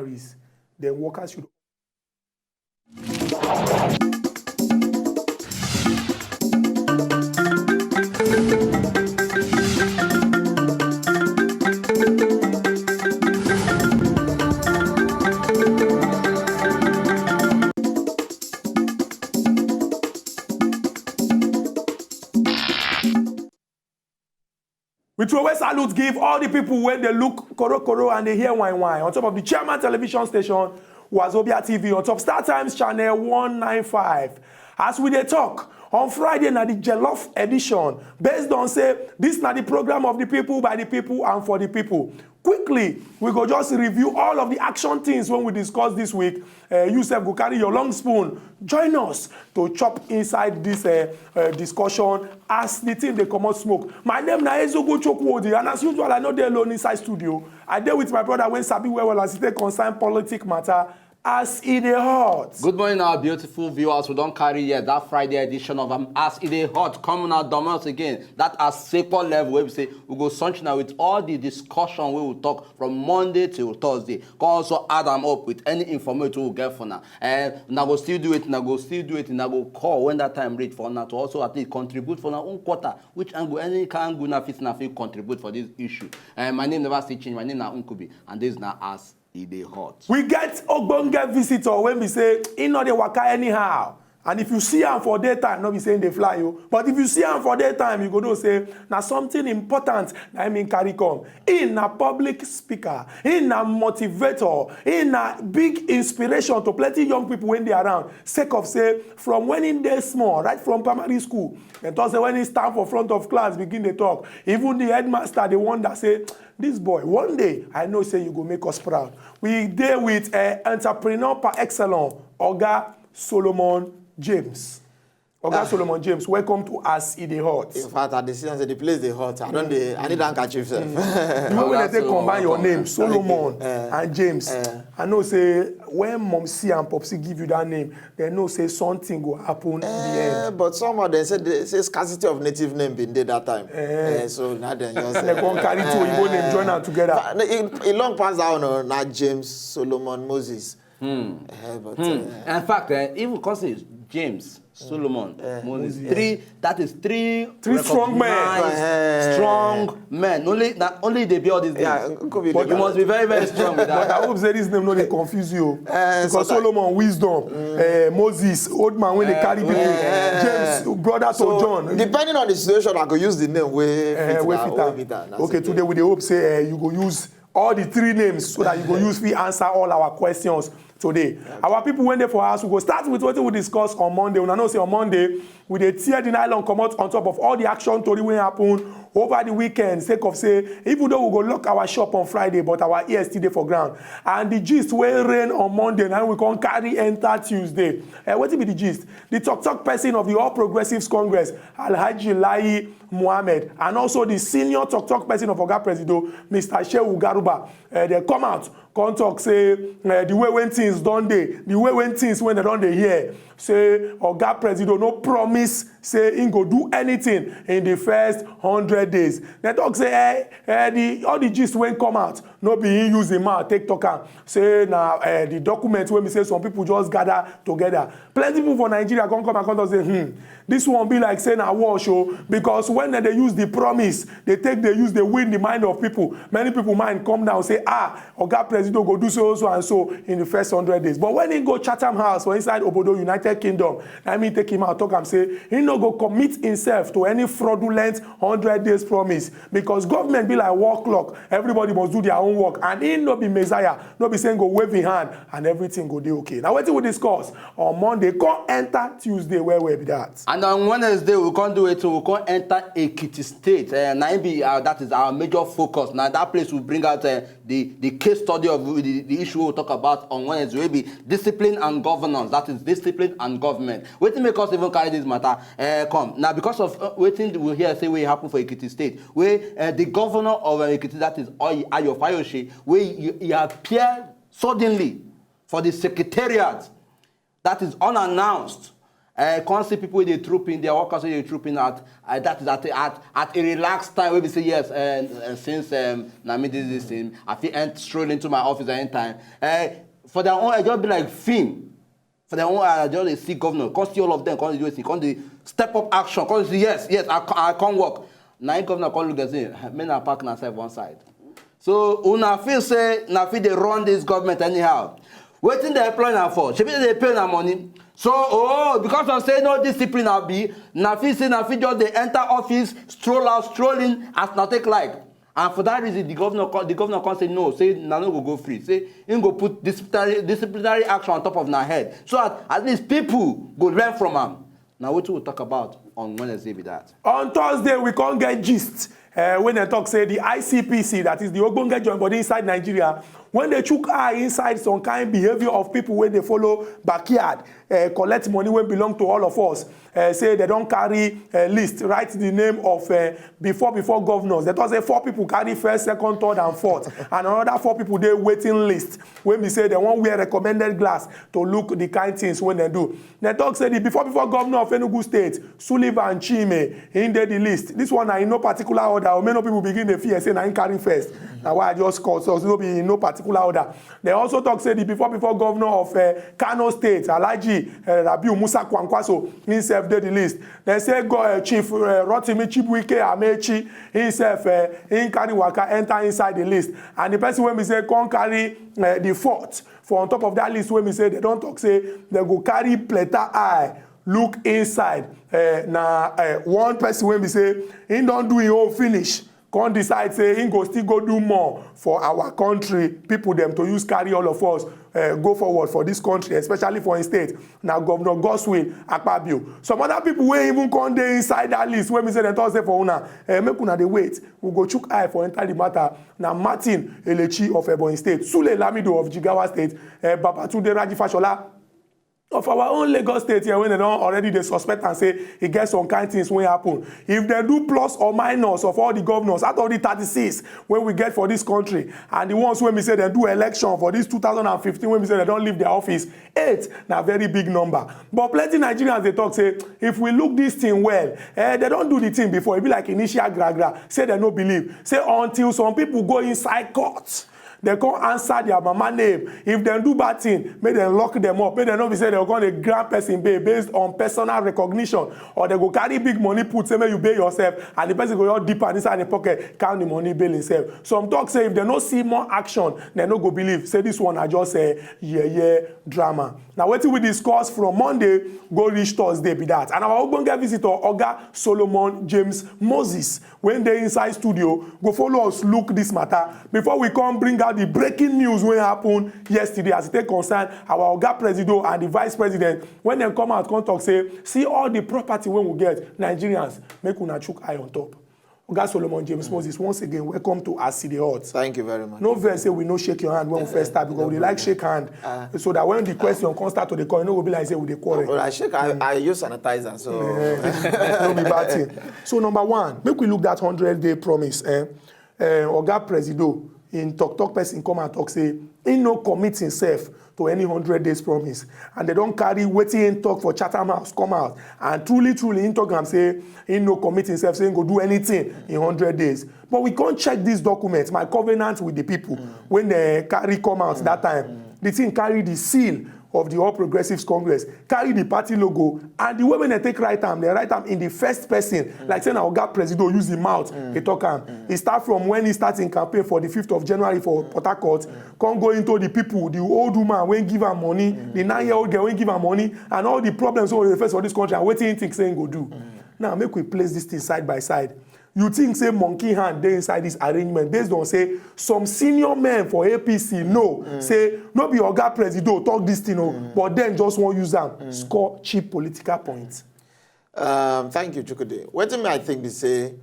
then workers should. We throw away salute, give all the people when they look koro and they hear wine. On top of the Chairman Television Station, Wazobia TV, on top Star Times Channel 195. As we dey talk, on Friday, na the Jollof edition, based on say, this na the program of the people, by the people, and for the people. Quickly, we go just review all of the action things when we discuss this week. You sef go carry your long spoon. Join us to chop inside this discussion as the thing they come out smoke. My name na Ezogo Chokwodi, and as usual, I know dey alone inside studio. I dey with my brother when sabi well as it take concern politic matter. As it is hot. Good morning, our beautiful viewers. We don't carry yet that Friday edition of As It Is Hot coming out dominoes again. That as sequel level where we say we go sunshine now with all the discussion we will talk from Monday till Thursday. Can also add them up with any information we'll get for now. And now go still do it, now go call when that time reach for now to also at least contribute for our own quarter. Which angle any can go na fit contribute for this issue. And my name never still change. My name na Unkubi, and this is now As It Is Hot. We get ogbonge visitor when we say he no dey waka anyhow, and if you see him for daytime, no be saying they fly you, but if you see him for daytime, you go know say na something important na him carry come. He na public speaker, he na motivator, he na big inspiration to plenty young people when they around. Sake of say from when in dey small, right from primary school, and also when he stand for front of class begin dey talk. Even the headmaster dey wonder say, this boy, one day, I know say you go make us proud. We deal with entrepreneur par excellence, Oga Solomon James. Oga Solomon James, welcome to As It Is Hot. In fact, at the season, the place they hot. I need to catch you, sir. You know when they combine your name, Solomon and James. I know say when Momsi and Popsi give you that name, they know say something will happen in the end. But some of them say scarcity of native name been there that time. So now they just they go carry two Igbo name join them together. It long past down, not James Solomon Moses. In fact, even because it's James, Solomon, Moses, three strong men. Strong men. Only they be all these names. But you must be very, very strong with that. But I hope say this name no they confuse you. Because so Solomon, wisdom, Moses, old man when they carry people, James, brother to John. Depending on the situation, I could use the name Okay, today we hope say you go use all the three names so that you go use we answer all our questions today. Our people went there for us. We go start with what we discuss on Monday. We know say on Monday we dey tear the nylon come out on top of all the action story wey happen over the weekend. Sake of say even though we go lock our shop on Friday, but our ears still dey for ground. And the gist wey rain on Monday, now we can carry enter Tuesday. What be the gist? The talk person of the All Progressives Congress, Alhaji Lai Mohammed, and also the senior talk person of Oga Presido, Mr. Shehu Garuba, they come out, come talk say the way when things done dey, the way when things when they don dey hear, say Oga Presido no promise say he go do anything in the first 100 days. They talk say all the gist when come out, no be he use him mouth take talk am. Say na the document when we say some people just gather together. Plenty people for Nigeria come and come say this one be like saying a war show, because when they use the promise, they win the mind of people. Many people mind come down say Oga Presido go do so and so in the first 100 days. But when he go Chatham House or inside Obodo United Kingdom, I mean take him out talk and say he no go commit himself to any fraudulent 100 days promise, because government be like war clock. Everybody must do their own work, and he no be Messiah, no be saying go wave his hand and everything go dey okay. Now what we discuss on Monday, come enter Tuesday where we be that. And on Wednesday we can't do it, so we can't enter Ekiti State. That is our major focus. Now that place will bring out the case study of the issue we'll talk about on Wednesday will be discipline and governance. That is discipline and government. Waiting make us even carry this matter come. Now because of waiting we hear say what happen for Ekiti State, where the governor of Ekiti, that is Ayo Fayose, where he appeared suddenly for the secretariat that is unannounced. Can't see people they trooping, their workers they trooping at a relaxed time where we say yes, since now me this thing, I feel stroll into my office at any time. For their own, I just be like film. For their own, I just see governor, can't see all of them, can't do anything, can't do step up action, can't say yes, I can't work. Now governor can't look and say, men are parking ourselves one side. So una feel say, na feel they run this government anyhow. Waiting they employ now for, should be they pay now money. So, because of saying no discipline now be, na feel say na feel just they enter office, stroll out, strolling as na take like. And for that reason, the governor can't say no, say na no go free. Say him go put disciplinary action on top of na head. So at least people go learn from him. Now what we'll talk about on Wednesday with that. On Thursday, we can't get gist. When they talk, say the ICPC, that is the Ogbonge joint body inside Nigeria, when they chook eye inside some kind of behavior of people when they follow backyard, collect money when belong to all of us, say they don't carry a list, write the name of before governors. They don't say 4 people carry first, second, third, and fourth, and another 4 people they waiting list. When we say they won't wear recommended glass to look the kind things when they do. They talk say the before governor of Enugu State, Sullivan Chime, in the list. This one are in no particular order. Or many people begin the fear say na in carry first. Now why I just call so no be in no particular order. They also talk say the before governor of Kano State, Alhaji Rabiu Musa Kwankwaso, himself did the list. They say Chief Rotimi Chibuike Amechi himself in carry waka enter inside the list. And the person when we say can't carry the fourth for on top of that list when we say they don't talk say they go carry pleta eye. Look inside. One person when we say he don't do his own finish. Can't decide say he go still go do more for our country. People them to use carry all of us go forward for this country, especially for his state. Now Governor Godswill Akpabio. Some other people will even come there inside that list when we say they talk say for una make una dey wait. We go chook eye for enter the matter. Now Martin Elechi of Ebonyi State, Sule Lamido of Jigawa State, Babatunde Raji Fashola of our own Lagos State here when they don't already they suspect and say it gets some kind of things when happen. If they do plus or minus of all the governors out of the 36 when we get for this country and the ones when we say they do election for this 2015 when we say they don't leave their office, 8 na very big number. But plenty Nigerians they talk say if we look this thing well, they don't do the thing before. It be like initial gra say they no believe. Say until some people go inside court. They can't answer their mama name. If they do bad thing, make them lock them up. Make them not be say they're going to grant person pay based on personal recognition. Or they go carry big money, put say you pay yourself, and the person go all deeper inside the pocket, count the money, bail himself. Some talk say if they don't see more action, they no go believe. Say this one I just say drama. Now what we discuss from Monday, go reach Thursday be that. And our Ogbonge visitor, Oga Solomon James Moses, when they inside studio, go follow us look this matter. Before we come bring out the breaking news when happened yesterday as it take concern our Oga Presido and the Vice President. When they come out, come talk say, see all the property when we get, Nigerians, make una chook eye on top. Oga Solomon James Moses, once again, welcome to Asi the Hot. Thank you very much. No verse say we no shake your hand when we first start because we like shake hand. So that when the question comes start to the call, you know, we'll be like say we dey quarrel. Well, I shake, I use sanitizer, so no be bad thing. So number one, make we look that 100-day promise. Oga Presido in talk person come and talk say he no commit himself to any 100 days promise, and they don't carry wetin him talk for Chatham House come out and truly him talk am say he no commit himself say he go do anything in 100 days. But we can't check this document, my covenant with the people, when they carry come out that time. The thing carry the seal of the All Progressives Congress, carry the party logo, and the way when they take they write them in the first person, like saying Oga Presido use the mouth, they talk am. It start from when he starts in campaign for the 5th of January for Port Harcourt, come go into the people, the old woman when give her money, the 9-year-old girl when give her money, and all the problems over the face for this country, and what do you think saying go do? Now make we place this thing side by side. You think say monkey hand dey inside this arrangement based on say some senior men for APC say no be Oga Presido talk this thing but then just wan use am score cheap political points. Thank you, Chukwudi. Wetin I think be say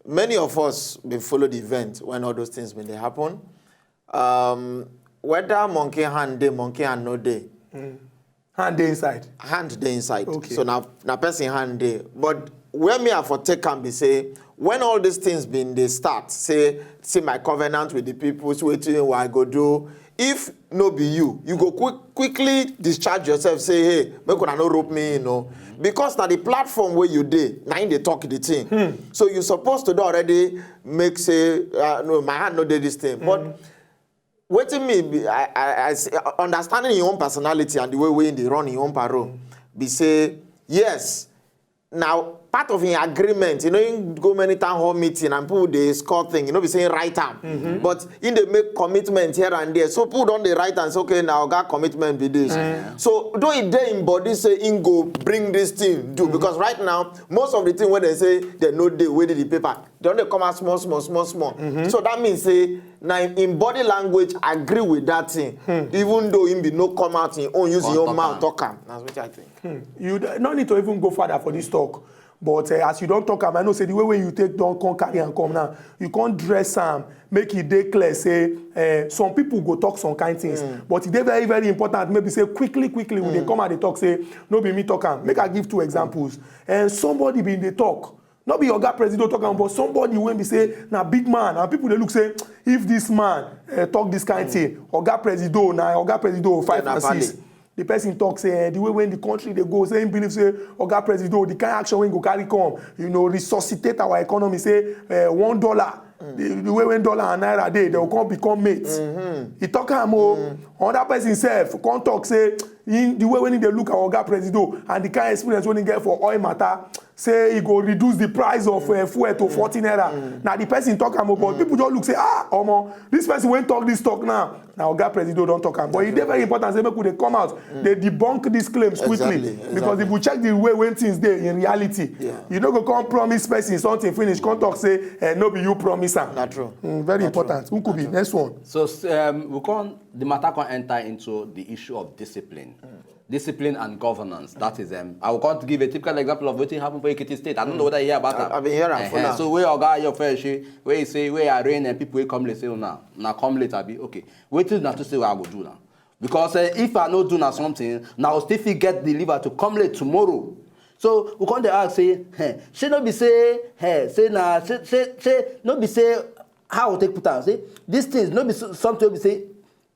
many of us been follow the event when all those things been dey happen. Whether monkey hand dey, monkey hand no dey. Hand dey inside. Hand dey inside. Okay. So now person hand dey. But where me I for take am be say, when all these things been they start, say my covenant with the people, so wetin what I go do. If no be you go quickly discharge yourself, say, hey, make una no rope me, Because now the platform where you dey, now they talk the thing. So you supposed to do already make say, no, my hand no dey this thing. But waiting me, I understanding your own personality and the way they run your own parole, be say, yes, now part of your agreement, you go many town hall meeting and people they score thing, be saying right arm. But in they make commitment here and there. So people don't they write and say, okay, now got commitment be this. So though it they in body say in go bring this thing, do because right now, most of the thing when they say they know they where the paper, they only come out small. So that means say now in body language agree with that thing. Even though him be no come out in own use your mouth talk. That's what I think. You no need to even go further for this talk. But as you don't talk, I know say the way when you take don't come carry and come now, you can't dress make it dey clear. Say some people go talk some kind things, but it dey very very important. Maybe say quickly when they come and they talk, say no be me talk. Make I give 2 examples. And somebody be in the talk. Not be Oga President talking, but somebody when be say na big man and people they look say if this man talk this kind thing, Oga President 5 and 6. The person talk say the way when the country they go, say believe say Oga President the kind of action when go carry come, resuscitate our economy. Say $1. The way when dollar and naira they will come become mates. He talk another person himself come talk say the way when they look at Oga President and the kind of experience when he get for oil matter, say he go reduce the price of fuel to 40 naira. Now the person talk but people don't look say this person when talk this talk now. Now Oga President don't talk but it's very important say make they come out, they debunk these claims quickly. Because if we check the way when things there in reality, you don't go come promise person something finish, come talk say no be you promise. Not true. Very important. Who could be next one? So the matter can enter into the issue of discipline. Discipline and governance. That is I will come to give a typical example of what happened for Ekiti State. I don't know whether you hear about that. I've been hearing for now. So where Oga your fair where you say where I rain and people will come late say now come later be okay. Wait till now to say what I will do now. Because if I not do now something, now still get delivered to come late tomorrow. So we come to ask say, she not be say, say not be say how we take put out say these things not be something we say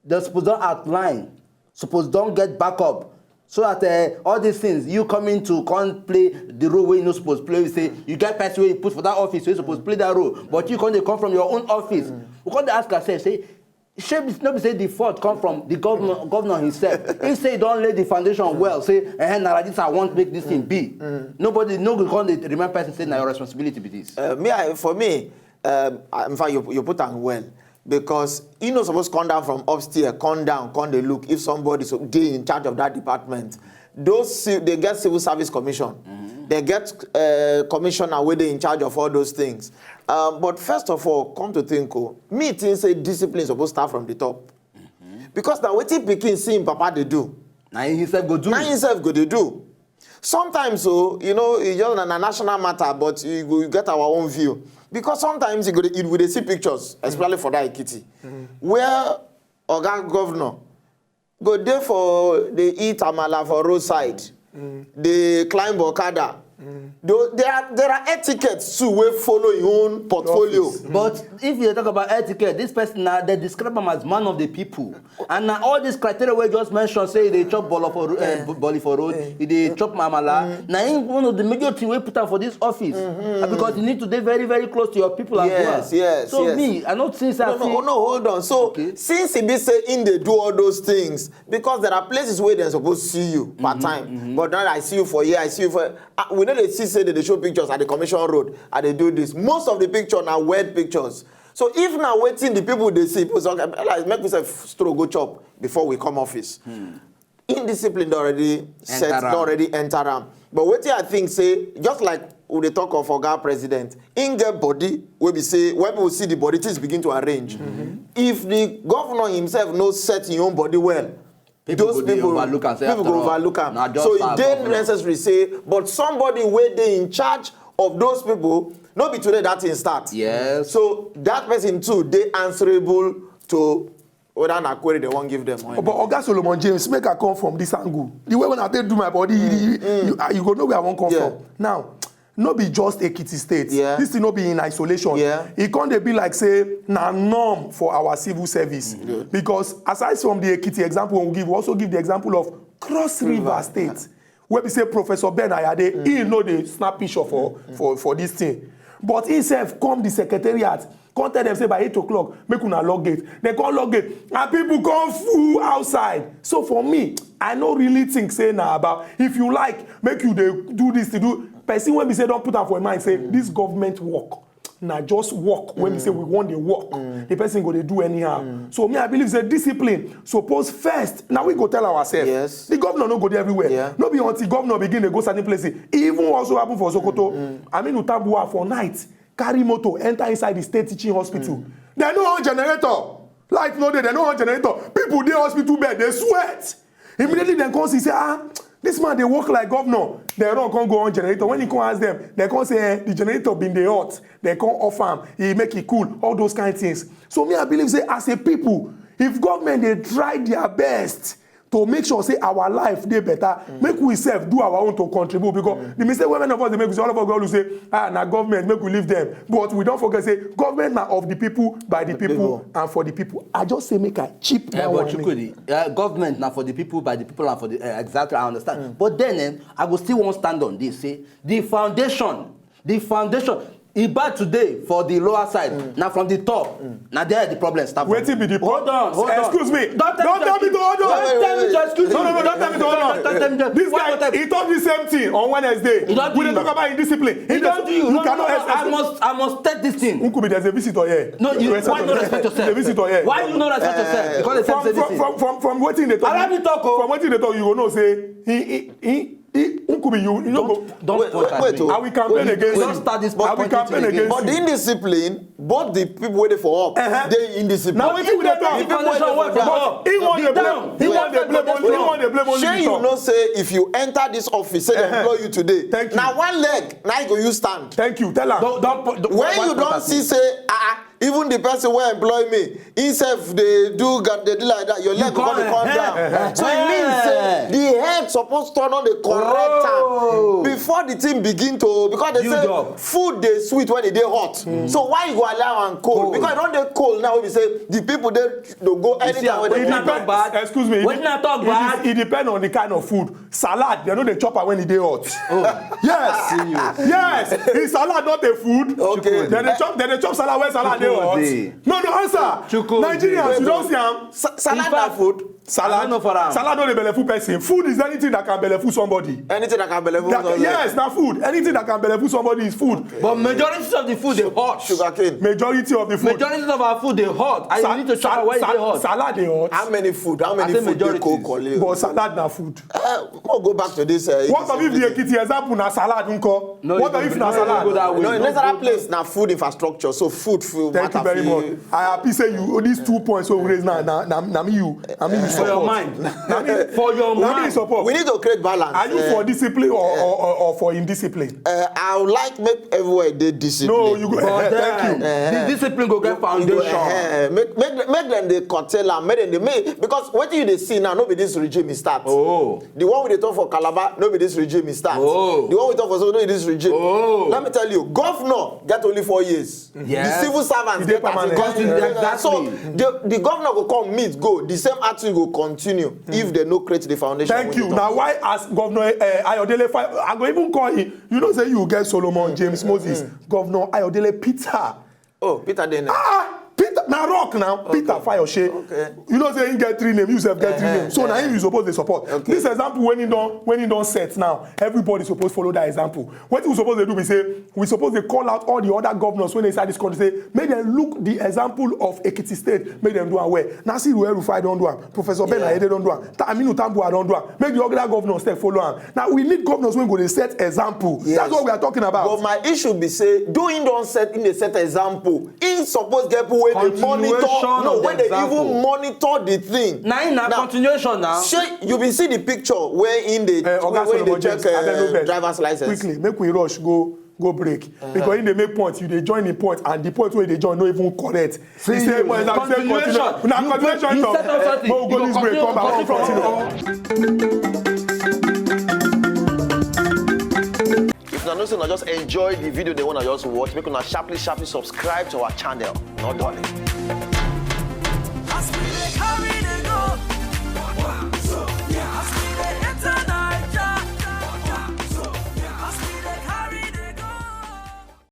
they suppose don't outline, suppose don't get back up. So that all these things, you coming to can't play the role where you're not supposed to play. We say you get person where you put for that office, where you're supposed to play that role, but you can't come from your own office. We can't ask ourselves, say, should not be say the fault come from the governor himself. He say don't lay the foundation well. Say, like this I want to make this thing be. Nobody, no can't remember person say, now your responsibility be this. For me, in fact, you put on well. Because you know supposed to come down from upstairs, come down, come they look if somebody so they in charge of that department. Those they get civil service commission, they get commissioner where they in charge of all those things. But first of all, come to think, me think say discipline is supposed to start from the top. Because now what Pikin see Papa they do. Now himself go do. Now himself go they do. Sometimes it's just a national matter, but you get our own view. Because sometimes you will see pictures, especially for that Ekiti, where Oga governor go there for they eat amala for roadside, they climb Okada. There are etiquettes too where follow your own portfolio. But if you talk about etiquette, this person now they describe him as man of the people, and now all these criteria we just mentioned say they chop boli for road, they chop mamala. Now one of the major thing we put out for this office, because you need to be very very close to your people as well. Yes. So me, I not since no, hold on. So since he be say in they do all those things, because there are places where they're supposed to see you part time, but now I see you for a year, I see you for. We know they say that they show pictures at the Commission Road and they do this. Most of the pictures are wet pictures. So if now waiting the people they see, people say, like, make myself stroke go chop before we come office. Indiscipline already set, already enter them. But what I think say, just like when they talk of Oga President, in get body, where we say, when people see the body, things begin to arrange. If the governor himself knows set his own body well, those people overlook and say people go overlook them. So it didn't necessarily say, but somebody where they in charge of those people, not be today that thing start. Yes. So that person too, they answerable to whether na query they won't give them. But Oga Solomon James, make I come from this angle. The way when I do my body, you go know where I won't come from. Now, no be just Ekiti State. Yeah. This thing no be in isolation. Yeah. It can't be like say na norm for our civil service. Because aside from the Ekiti example we also give the example of Cross River State. Where we say Professor Ben Ayade, he know the snap picture for this thing. But he himself come the secretariat, come tell them say by 8 o'clock, make una log gate. They come log gate, and people come full outside. So for me, I no really think say na about if you like, make you do this to do. Person when we say don't put am for a mind, say this government work. Na just work when we say we want the work. The person go dey do anyhow. So me I believe say discipline suppose first. Now we go tell ourselves. Yes. The governor no go there everywhere. Yeah. No be until governor begin to go certain places. Even also happen for Sokoto. I mean Utabua for night carry motor enter inside the state teaching hospital. They no on generator. Light no dey. They no on generator. People dey hospital bed they sweat. Immediately they come see say this man they work like governor. They don't come go on generator. When he come ask them, they come say the generator been the hot. They come offer him, he make it cool. All those kind of things. So me I believe say as a people, if government they try their best to make sure say our life dey better, make we self do our own to contribute because the mistake women of us they make all of us go to say na government make we leave them, but we don't forget say government na of the people by the people and for the people. I just say make a cheap that but one. Chukudi, government now for the people by the people and for the exactly I understand. But then I will still won't stand on this. Say the foundation. It bad today for the lower side. Now from the top. Now there the problem start. Waiting be the hold on. Excuse me. Don't tell me to hold on. Don't tell me to excuse me. No, don't tell me to hold on. This guy, he talk the same thing on Wednesday. He don't do we you. Talk about indiscipline. He don't do you. You cannot. I must take this thing. Unkubi, there's a visitor here. No, why not respect yourself? There's a visitor here. Why you not respect yourself? Because they say this thing. From waiting they talk. Allow me talk. From waiting they talk, you will know say he Unkubi, you know don't point at me. I will campaign against don't start this. I will campaign against. But the indiscipline, both the people waiting for up, they indiscipline. Now waiting with the talk. The foundation work for up. He want the blame on Shey you know say if you enter this office, say they employ you today. Thank you. Now one leg, now you go use stand. Thank you. Tell her. When you don't see say even the person who employ me, himself they do like that, your leg go to come down. So it means the head supposed to turn on the correct time before the thing begin to, because they say food they sweet when it dey hot. So why you go allow and cold? Because don't they cold now we say the people they go anytime when they talk bad. Excuse me. When I talk bad, it depends on the kind of food. Salad, they know they chop it when it dey hot. Yes. Yes. Is salad not a food? Okay. Then they chop salad when salad dey hot. No, answer. Nigerians, you don't see them. Salad na food. Salad no dey belleful person. Food is anything that can belleful somebody. Anything that can belleful somebody. Yes, na food. Anything that can belleful somebody is food. But majority of the food they hot. Sugarcane. Majority of the food. Majority of our food they hot. And you need to chop why they hot. Salad they hot. How many food they cook? But salad na food. We'll go back to this. What if the Ekiti example na salad nko? What if na salad? No, in another place na food infrastructure. So food Thank you very much. I happy say you these 2 points so we raise now. Na me you support. For your mind. For your mind. Support. We need to create balance. Are you for discipline or for indiscipline? I would like make everywhere they discipline. No, you go. Thank you. The discipline go get foundation. Make them the curtail and make them the make, because what you they see now, no be this regime is start. Oh. The one we they talk for Calabar, no be this regime is start. Oh. The one we talk for Sokoto, no be this regime. Oh. Let me tell you, governor get only 4 years. Yes. The civil servants get Exactly. So the governor will come meet go. The same attitude will continue if they no create the foundation. Thank you. Now why as Governor Ayodele I go even call him. You know say you get Solomon James Moses. Governor Ayodele Peter. Oh, Peter Dene. Peter na rock now. Okay. Peter Fayose. Okay. You know say he get 3 names. You self get 3 names. So now him you suppose to support. Okay. This example when he don't set now, everybody supposed follow that example. What we supposed to do we say we supposed to call out all the other governors when they inside this country say make them look the example of Ekiti State, make them do aware. Nasiru El-Rufai don't do am. Professor Ben Ayede don't do am. Aminu Tambuwa don't do am. Make the other governors step follow am. Now we need governors when go they set example. Yes. That's what we are talking about. But my issue be say doing don't set in the set example. In suppose get people when they monitor. No, when they even monitor the thing. Now continuation now. You will see the picture where in the where they check driver's license. Quickly, make we rush go go break because in dey make point you dey join the point and the point wey you dey join no even correct. See the same point na continuation talk make we go this break come back continue. If una know say una just enjoy the video they wanna just watch, make una sharply subscribe to our channel. No darling.